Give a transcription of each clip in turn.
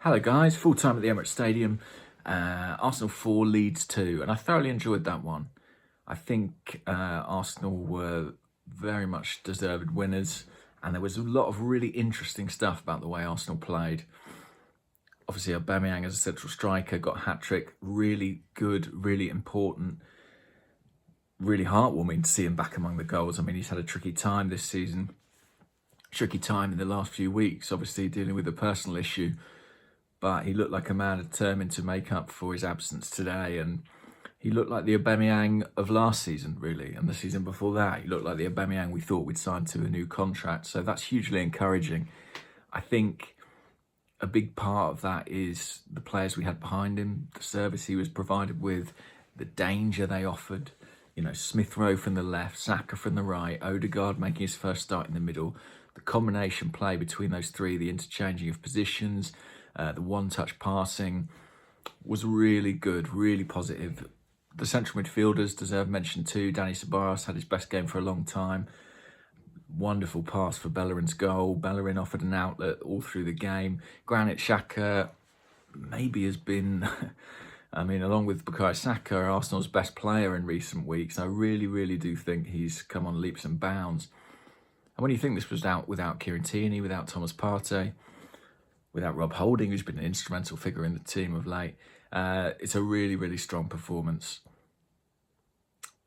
Hello guys, full time at the Emirates Stadium, Arsenal 4, Leeds 2, and I thoroughly enjoyed that one. I think Arsenal were very much deserved winners, and there was a lot of really interesting stuff about the way Arsenal played. Obviously, Aubameyang as a central striker got a hat-trick, really good, really important, really heartwarming to see him back among the goals. I mean, he's had a tricky time this season, tricky time in the last few weeks, obviously dealing with a personal issue. But he looked like a man determined to make up for his absence today. And he looked like the Aubameyang of last season, really. And the season before that, he looked like the Aubameyang we thought we'd signed to a new contract. So that's hugely encouraging. I think a big part of that is the players we had behind him, the service he was provided with, the danger they offered. You know, Smith Rowe from the left, Saka from the right, Ødegaard making his first start in the middle. The combination play between those three, the interchanging of positions, the one-touch passing was really good, really positive. The central midfielders deserve mention too. Dani Ceballos had his best game for a long time. Wonderful pass for Bellerin's goal. Bellerin offered an outlet all through the game. Granit Xhaka maybe has been, I mean, along with Bukayo Saka, Arsenal's best player in recent weeks. I really, really do think he's come on leaps and bounds. And when you think this was out without Kieran Tierney, without Thomas Partey, without Rob Holding, who's been an instrumental figure in the team of late, it's a really, really strong performance.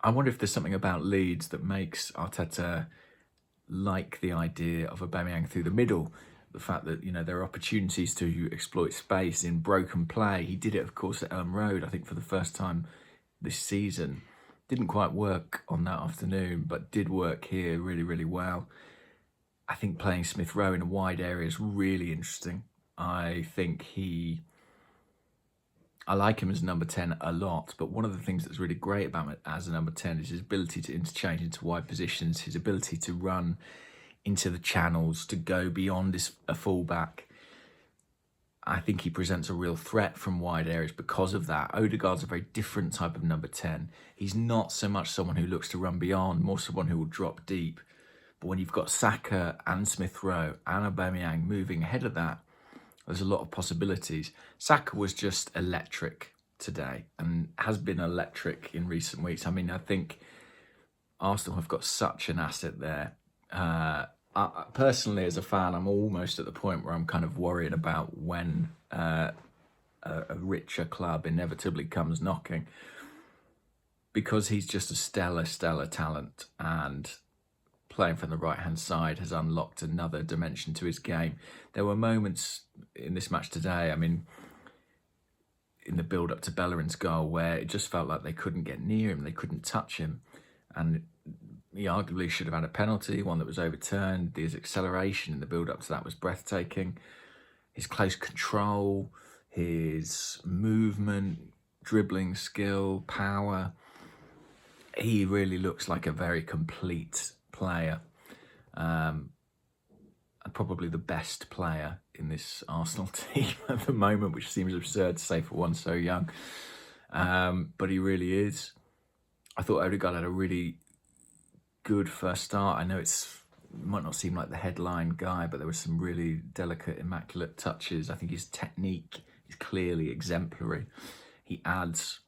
I wonder if there's something about Leeds that makes Arteta like the idea of Aubameyang through the middle. The fact that, you know, there are opportunities to exploit space in broken play. He did it, of course, at Elm Road, I think for the first time this season. Didn't quite work on that afternoon, but did work here really, really well. I think playing Smith Rowe in a wide area is really interesting. I think I like him as number 10 a lot, but one of the things that's really great about him as a number 10 is his ability to interchange into wide positions, his ability to run into the channels, to go beyond a fullback. I think he presents a real threat from wide areas because of that. Ødegaard's a very different type of number 10. He's not so much someone who looks to run beyond, more someone who will drop deep. But when you've got Saka and Smith Rowe and Aubameyang moving ahead of that, there's a lot of possibilities. Saka was just electric today and has been electric in recent weeks. I mean, I think Arsenal have got such an asset there. Personally, as a fan, I'm almost at the point where I'm kind of worried about when a richer club inevitably comes knocking, because he's just a stellar talent, and playing from the right-hand side has unlocked another dimension to his game. There were moments in this match today, I mean, in the build-up to Bellerin's goal, where it just felt like they couldn't get near him, they couldn't touch him, and he arguably should have had a penalty, one that was overturned. His acceleration in the build-up to that was breathtaking. His close control, his movement, dribbling skill, power. He really looks like a very complete player, and probably the best player in this Arsenal team at the moment, which seems absurd to say for one so young, but he really is. I thought Ødegaard had a really good first start. I know it might not seem like the headline guy, but there were some really delicate, immaculate touches. I think his technique is clearly exemplary. He adds,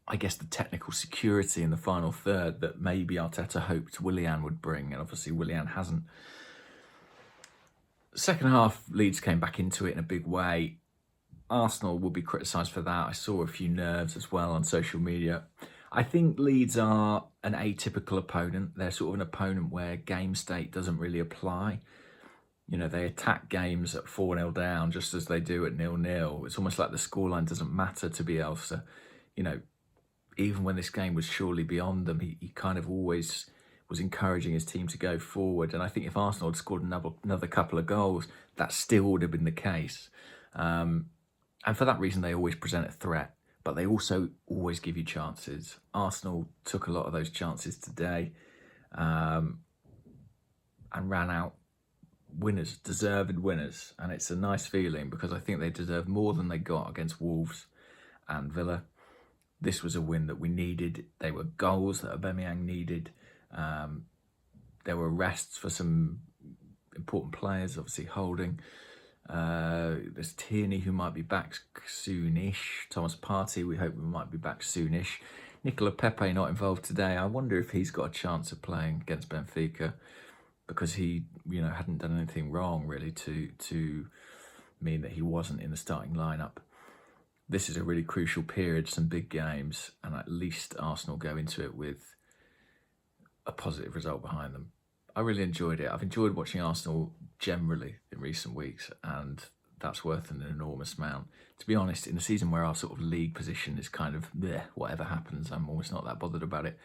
I guess, the technical security in the final third that maybe Arteta hoped Willian would bring, and obviously Willian hasn't. Second half, Leeds came back into it in a big way. Arsenal will be criticised for that. I saw a few nerves as well on social media. I think Leeds are an atypical opponent. They're sort of an opponent where game state doesn't really apply. You know, they attack games at 4-0 down just as they do at 0-0. It's almost like the scoreline doesn't matter to Bielsa. You know, even when this game was surely beyond them, he kind of always was encouraging his team to go forward. And I think if Arsenal had scored another couple of goals, that still would have been the case. And for that reason, they always present a threat, but they also always give you chances. Arsenal took a lot of those chances today, and ran out winners, deserved winners. And it's a nice feeling, because I think they deserve more than they got against Wolves and Villa. This was a win that we needed. They were goals that Aubameyang needed. There were rests for some important players, obviously Holding. There there's Tierney, who might be back soonish. Thomas Partey, we hope we might be back soonish. Nicola Pepe not involved today. I wonder if he's got a chance of playing against Benfica, because he, hadn't done anything wrong really to mean that he wasn't in the starting lineup. This is a really crucial period, some big games, and at least Arsenal go into it with a positive result behind them. I really enjoyed it. I've enjoyed watching Arsenal generally in recent weeks, and that's worth an enormous amount. To be honest, in a season where our sort of league position is kind of, whatever happens, I'm almost not that bothered about it.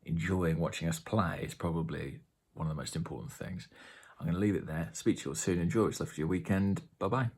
Enjoying watching us play is probably one of the most important things. I'm going to leave it there. Speak to you all soon. Enjoy what's left of your weekend. Bye-bye.